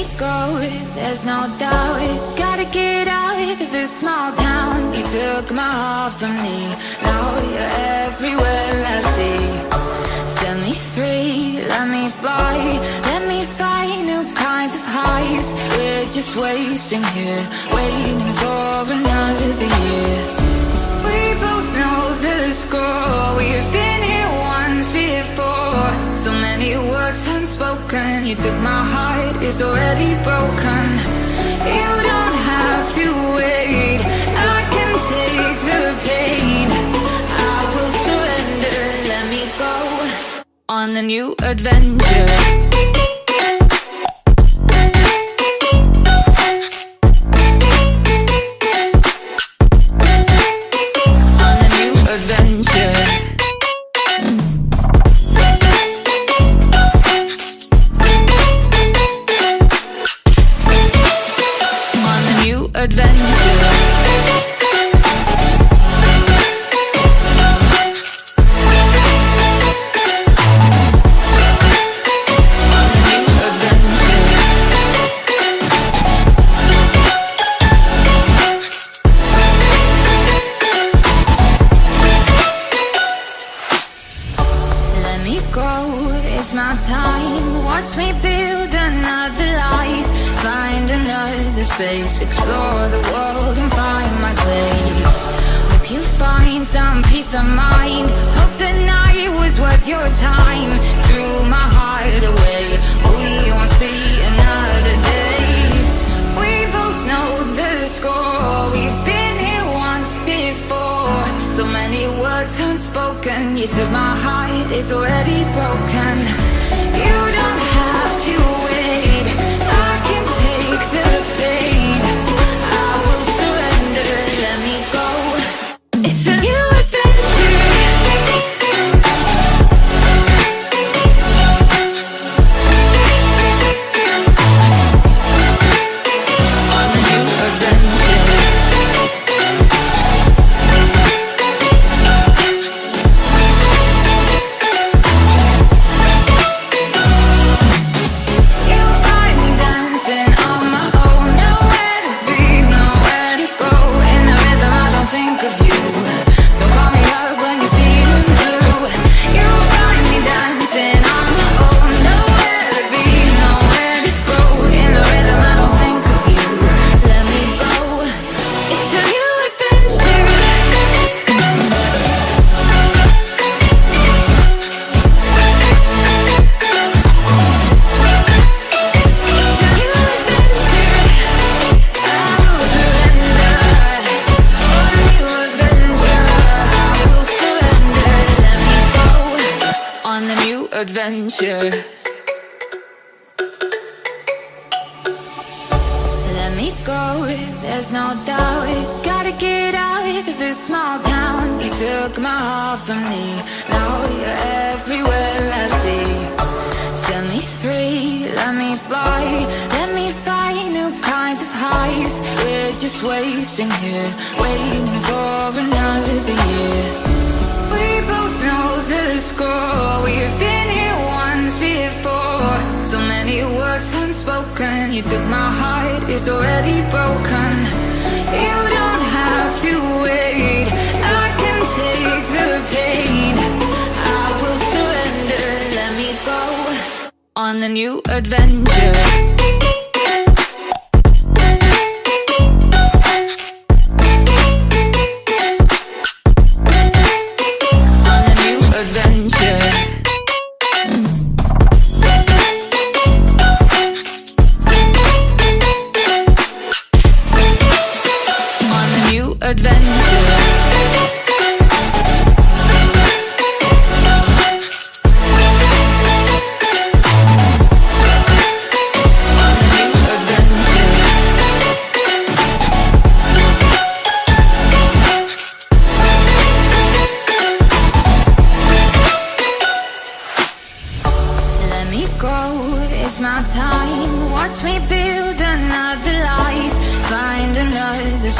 me go, there's no doubt. Gotta get out of this small town. You took my heart from me, now you're everywhere I see. Set me free, let me fly, let me find new kinds of highs. We're just wasting here, waiting for another year. We both know the score, we've been here once before. So many words unspoken, you took my heart, it's already broken. You don't have to wait, I can take the pain. I will surrender, let me go on a new adventure. Space, explore the world and find my place. Hope you find some peace of mind. Hope the night was worth your time. Threw my heart away, we won't see another day. We both know the score, we've been here once before. So many words unspoken, you took my heart, it's already broken. You don't have to wait, I can take the pain. I will surrender, let me go. It's a new adventure. On a new adventure. You'll find me dancing on my own. Nowhere to be, nowhere to go. In the rhythm I don't think of you. Don't call me up when you're feeling blue. You'll find me dancing on my own. Nowhere to be, nowhere to go. In the rhythm I don't think of you. Let me go. It's a new adventure. On a new adventure. Let me go, there's no doubt. Gotta get out of this small town. You took my heart from me, now you're everywhere I see. Set me free, let me fly, let me find new kinds of highs. We're just wasting here, waiting for another year. We both know the score, we've been here once before. So many words unspoken, you took my heart, it's already broken. You don't have to wait, I can take the pain. I will surrender, let me go on a new adventure.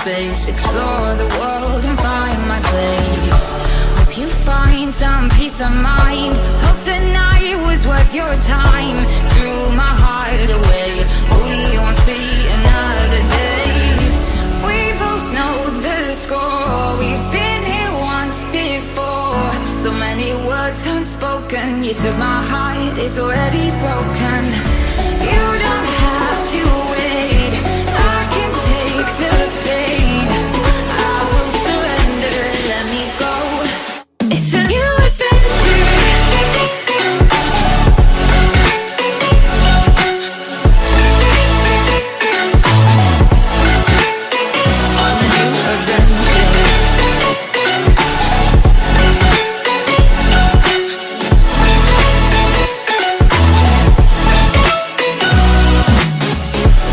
Space, explore the world and find my place. Hope you find some peace of mind. Hope the night was worth your time. Threw my heart away, we see another day. We both know the score. We've been here once before. So many words unspoken. You took my heart, it's already broken. You don't have to wait, I can take the pain. I will surrender, let me go. It's a new adventure. On a new adventure.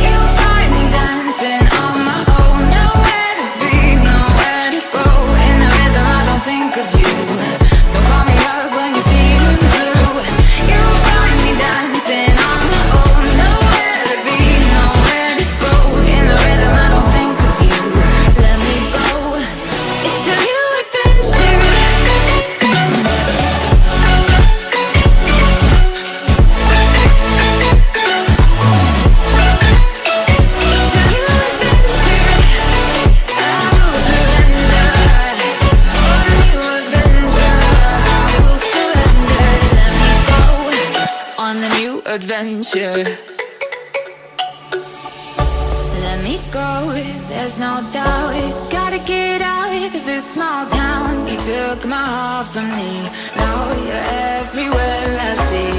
You'll find me dancing on my own. Nowhere to be, nowhere to go. In the rhythm I don't think of you. Don't call me up when you're feeling blue. You'll find me dancing on my own. Nowhere to be, nowhere to go. In the rhythm I don't think of you. Let me go. It's a new adventure. It's a new adventure. I will surrender. On a new adventure. I will surrender. Let me go. On a new adventure. Let me go, there's no doubt. Gotta get out of this small town. You took my heart from me. Now you're everywhere I see.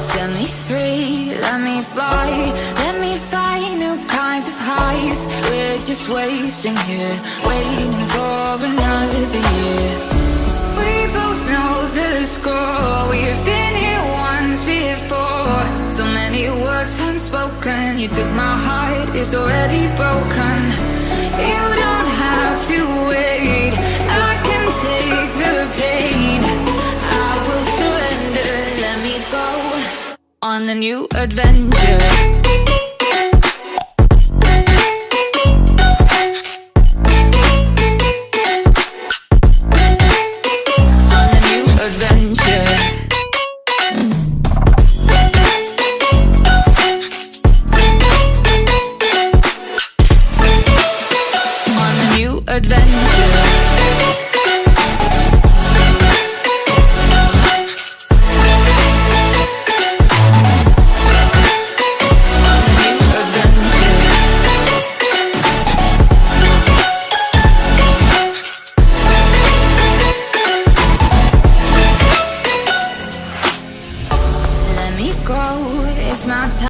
Set me free, let me fly. Let me find new kinds of highs. We're just wasting here, waiting for another year. We both know the score. We've been here once before. So many words unspoken. You took my heart, it's already broken. You don't have to wait, I can take the pain. I will surrender, let me go. On a new adventure. On a new adventure. On a new adventure. On a new adventure. Let me go, it's my time.